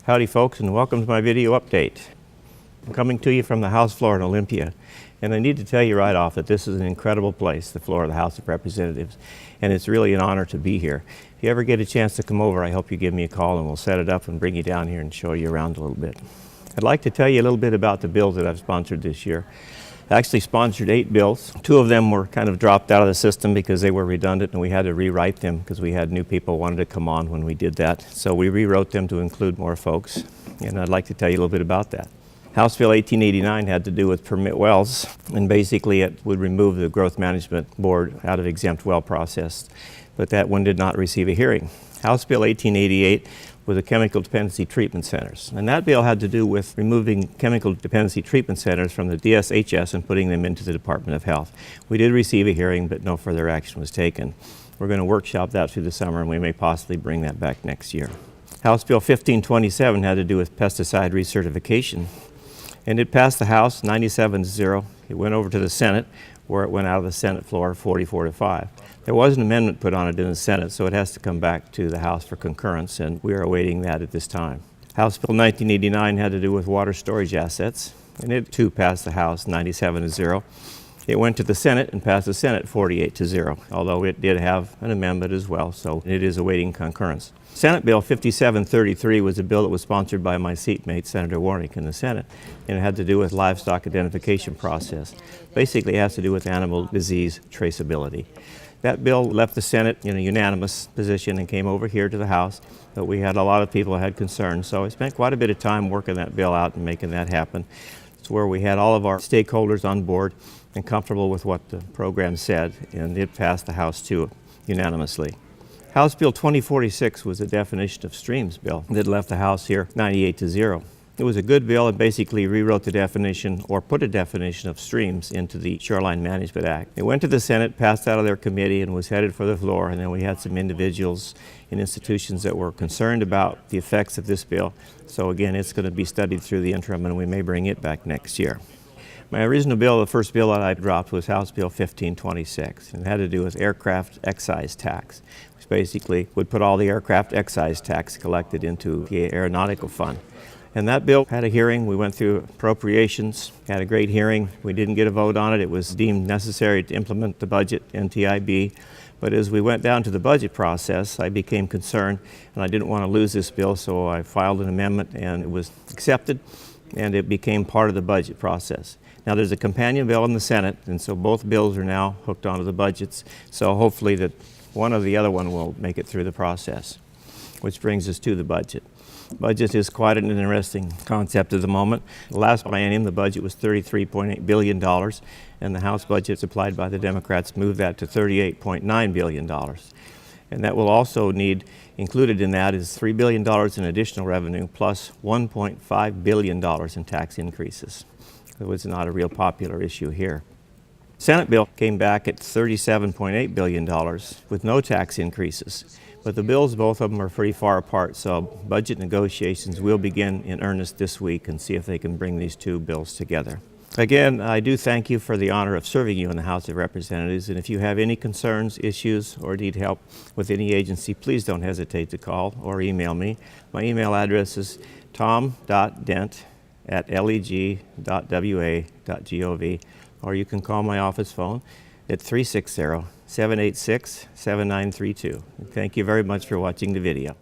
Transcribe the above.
Howdy folks, and welcome to my video update. I'm coming to you from the House floor in Olympia, and I need to tell you right off that this is an incredible place, the floor of the House of Representatives, and it's really an honor to be here. If you ever get a chance to come over, I hope you give me a call and we'll set it up and bring you down here and show you around a little bit. I'd like to tell you a little bit about the bills that I've sponsored this year. I actually sponsored 8 bills. 2 of them were kind of dropped out of the system because they were redundant and we had to rewrite them because we had new people wanted to come on when we did that. So we rewrote them to include more folks, and I'd like to tell you a little bit about that. House Bill 1889 had to do with permit wells, and basically it would remove the Growth Management Board out of exempt well process, but that one did not receive a hearing. House Bill 1888 was the chemical dependency treatment centers, and that bill had to do with removing chemical dependency treatment centers from the DSHS and putting them into the Department of Health. We did receive a hearing, but no further action was taken. We're going to workshop that through the summer, and we may possibly bring that back next year. House Bill 1527 had to do with pesticide recertification, and it passed the House 97-0. It went over to the Senate, where it went out of the Senate floor 44-5. There was an amendment put on it in the Senate, so it has to come back to the House for concurrence, and we are awaiting that at this time. House Bill 1989 had to do with water storage assets, and it too passed the House 97-0. It went to the Senate and passed the Senate 48-0, although it did have an amendment as well, so it is awaiting concurrence. Senate Bill 5733 was a bill that was sponsored by my seatmate, Senator Warnick, in the Senate, and it had to do with livestock identification process. Basically, it has to do with animal disease traceability. That bill left the Senate in a unanimous position and came over here to the House, but we had a lot of people who had concerns, so I spent quite a bit of time working that bill out and making that happen. It's where we had all of our stakeholders on board and comfortable with what the program said, and it passed the House too unanimously. House Bill 2046 was a definition of streams bill that left the House here 98-0. It was a good bill and basically rewrote the definition, or put a definition of streams into the Shoreline Management Act. It went to the Senate, passed out of their committee, and was headed for the floor, and then we had some individuals and institutions that were concerned about the effects of this bill. So again, it's going to be studied through the interim, and we may bring it back next year. My original bill, the first bill that I dropped, was House Bill 1526, and it had to do with aircraft excise tax, which basically would put all the aircraft excise tax collected into the aeronautical fund. And that bill had a hearing. We went through appropriations, had a great hearing. We didn't get a vote on it. It was deemed necessary to implement the budget, NTIB. But as we went down to the budget process, I became concerned, and I didn't want to lose this bill, so I filed an amendment, and it was accepted, and it became part of the budget process. Now there's a companion bill in the Senate, and so both bills are now hooked onto the budgets, so hopefully that one or the other one will make it through the process, which brings us to the budget. Budget is quite an interesting concept at the moment. The last biennium, the budget was $33.8 billion, and the House budget supplied by the Democrats moved that to $38.9 billion. And that will also need, included in that is $3 billion in additional revenue plus $1.5 billion in tax increases. So it's not a real popular issue here. Senate bill came back at $37.8 billion with no tax increases. But the bills, both of them, are pretty far apart, so budget negotiations will begin in earnest this week and see if they can bring these 2 bills together. Again, I do thank you for the honor of serving you in the House of Representatives, and if you have any concerns, issues, or need help with any agency, please don't hesitate to call or email me. My email address is tom.dent@leg.wa.gov, or you can call my office phone at 360-786-7932. Thank you very much for watching the video.